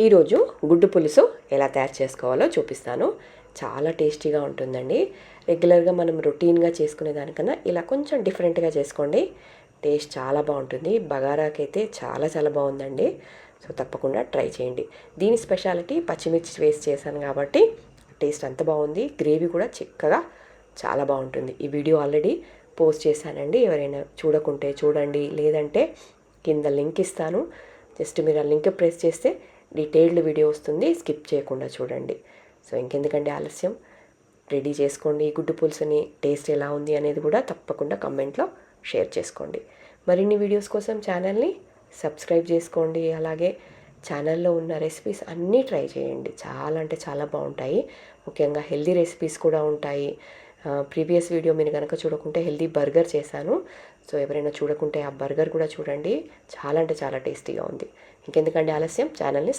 ఈరోజు గుడ్డు పులుసు ఎలా తయారు చేసుకోవాలో చూపిస్తాను. చాలా టేస్టీగా ఉంటుందండి. రెగ్యులర్గా మనం రొటీన్గా చేసుకునే దానికన్నా ఇలా కొంచెం డిఫరెంట్గా చేసుకోండి. టేస్ట్ చాలా బాగుంటుంది. బగారాకైతే చాలా చాలా బాగుందండి. సో తప్పకుండా ట్రై చేయండి. దీని స్పెషాలిటీ పచ్చిమిర్చి వేస్ట్ చేశాను కాబట్టి టేస్ట్ అంత బాగుంది. గ్రేవీ కూడా చిక్కగా చాలా బాగుంటుంది. ఈ వీడియో ఆల్రెడీ పోస్ట్ చేశానండి. ఎవరైనా చూడకుంటే చూడండి, లేదంటే కింద లింక్ ఇస్తాను. జస్ట్ మీరు ఆ లింక్ ప్రెస్ చేస్తే డీటెయిల్డ్ వీడియో వస్తుంది. స్కిప్ చేయకుండా చూడండి. సో ఇంకెందుకంటే ఆలస్యం, రెడీ చేసుకోండి గుడ్డు పులుసుని. టేస్ట్ ఎలా ఉంది అనేది కూడా తప్పకుండా కమెంట్లో షేర్ చేసుకోండి. మరిన్ని వీడియోస్ కోసం ఛానల్ని సబ్స్క్రైబ్ చేసుకోండి. అలాగే ఛానల్లో ఉన్న రెసిపీస్ అన్నీ ట్రై చేయండి. చాలా అంటే చాలా బాగుంటాయి. ముఖ్యంగా హెల్దీ రెసిపీస్ కూడా ఉంటాయి. ప్రీవియస్ వీడియో మీరు కనుక చూడకుంటే హెల్దీ బర్గర్ చేశాను. సో ఎవరైనా చూడకుంటే ఆ బర్గర్ కూడా చూడండి. చాలా అంటే చాలా టేస్టీగా ఉంది. ఇంకెందుకంటే ఆలస్యం, ఛానల్ని